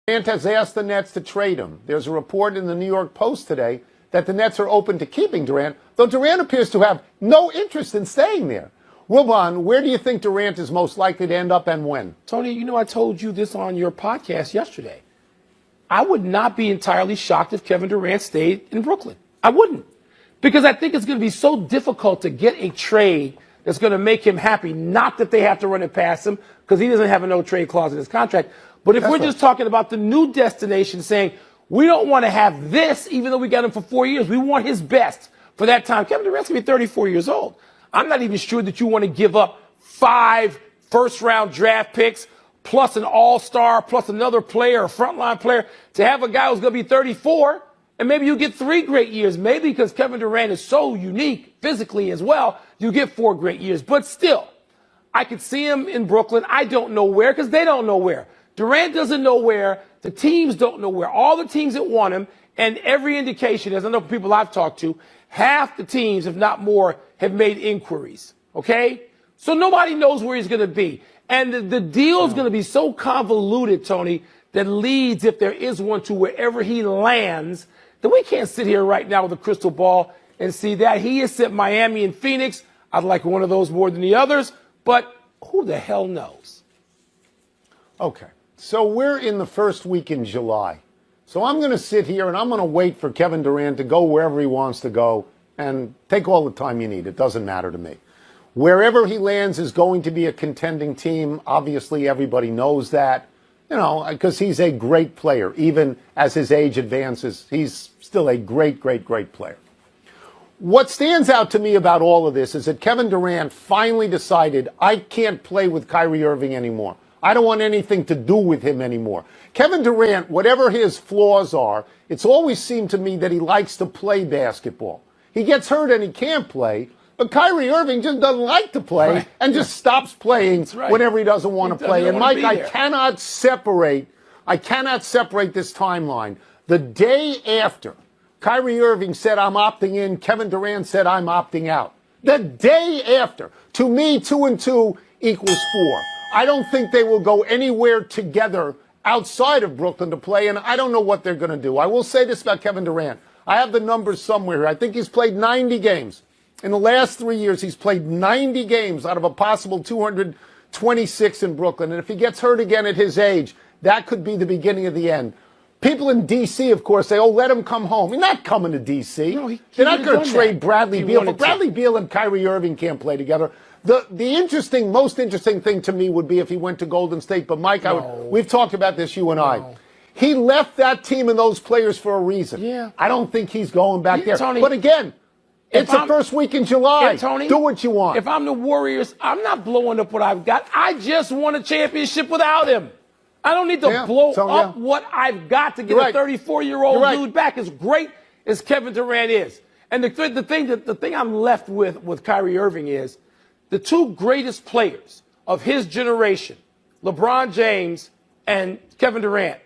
Durant has asked the Nets to trade him. There's a report in the New York Post today that the Nets are open to keeping Durant, though Durant appears to have no interest in staying there. Wilbon, where do you think Durant is most likely to end up and when? Tony, you know I told you this on your podcast yesterday. I would not be entirely shocked if Kevin Durant stayed in Brooklyn. I wouldn't. Because I think it's going to be so difficult to get a trade that's going to make him happy. Not that they have to run it past him, because he doesn't have a no-trade clause in his contract. But if we're just talking about the new destination, saying we don't want to have this, even though we got him for 4 years, we want his best for that time. Kevin Durant's going to be 34 years old. I'm not even sure that you want to give up 5 first-round draft picks plus an all-star plus another player, a frontline player, to have a guy who's going to be 34, and maybe you get 3 great years. Maybe because Kevin Durant is so unique physically as well, you get 4 great years. But still, I could see him in Brooklyn. I don't know where, because they don't know where. Durant doesn't know where. The teams don't know where. All the teams that want him, and every indication, as I know people I've talked to, half the teams, if not more, have made inquiries. Okay? So nobody knows where he's going to be. And the deal is going to be so convoluted, Tony, that leads, if there is one, to wherever he lands, that we can't sit here right now with a crystal ball and see that. He is at Miami and Phoenix. I'd like one of those more than the others, but who the hell knows? Okay. So we're in the first week in July. So I'm going to sit here and I'm going to wait for Kevin Durant to go wherever he wants to go and take all the time you need. It doesn't matter to me. Wherever he lands is going to be a contending team. Obviously, everybody knows that, because he's a great player. Even as his age advances, he's still a great, great, great player. What stands out to me about all of this is that Kevin Durant finally decided, I can't play with Kyrie Irving anymore. I don't want anything to do with him anymore. Kevin Durant, whatever his flaws are, it's always seemed to me that he likes to play basketball. He gets hurt and he can't play, but Kyrie Irving just doesn't like to play and just stops playing whenever he doesn't want to play. And Mike, I cannot separate this timeline. The day after Kyrie Irving said, I'm opting in, Kevin Durant said, I'm opting out. The day after. To me, 2 and 2 equals 4. I don't think they will go anywhere together outside of Brooklyn to play, and I don't know what they're going to do. I will say this about Kevin Durant. I have the numbers somewhere here. I think he's played 90 games. In the last 3 years, he's played 90 games out of a possible 226 in Brooklyn. And if he gets hurt again at his age, that could be the beginning of the end. People in D.C., of course, say, let him come home. He's not coming to D.C. No, they're not going to trade Bradley Beal. But Bradley Beal and Kyrie Irving can't play together. The most interesting thing to me would be if he went to Golden State. But, Mike, we've talked about this, you and I. He left that team and those players for a reason. Yeah. I don't think he's going back there. Tony, but again, it's the first week in July. Tony, do what you want. If I'm the Warriors, I'm not blowing up what I've got. I just won a championship without him. I don't need to blow up what I've got to get a 34-year-old dude back, as great as Kevin Durant is. And the thing I'm left with Kyrie Irving is the 2 greatest players of his generation, LeBron James and Kevin Durant.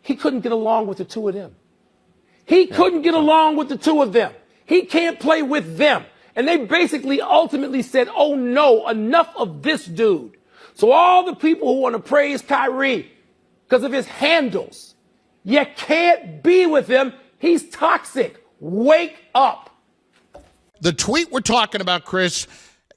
He couldn't get along with the 2 of them. He couldn't get along with the 2 of them. He can't play with them. And they basically ultimately said, oh, no, enough of this dude. So all the people who want to praise Kyrie because of his handles, you can't be with him. He's toxic. Wake up. The tweet we're talking about, Chris,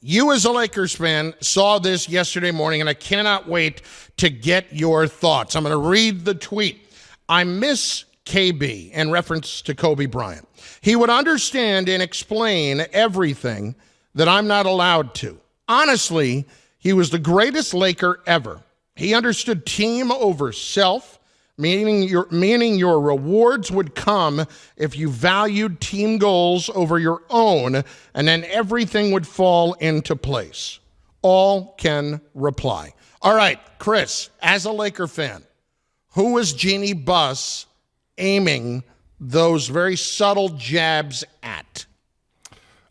you as a Lakers fan saw this yesterday morning, and I cannot wait to get your thoughts. I'm going to read the tweet. I miss KB in reference to Kobe Bryant. He would understand and explain everything that I'm not allowed to. Honestly, he was the greatest Laker ever. He understood team over self, meaning your rewards would come if you valued team goals over your own, and then everything would fall into place. All can reply. All right, Chris, as a Laker fan, who was Jeannie Buss aiming those very subtle jabs at?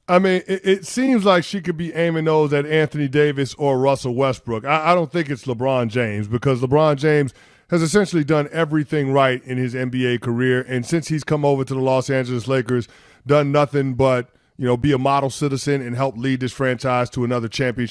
I mean, it seems like she could be aiming those at Anthony Davis or Russell Westbrook. I don't think it's LeBron James, because LeBron James has essentially done everything right in his NBA career. And since he's come over to the Los Angeles Lakers, done nothing but, be a model citizen and help lead this franchise to another championship.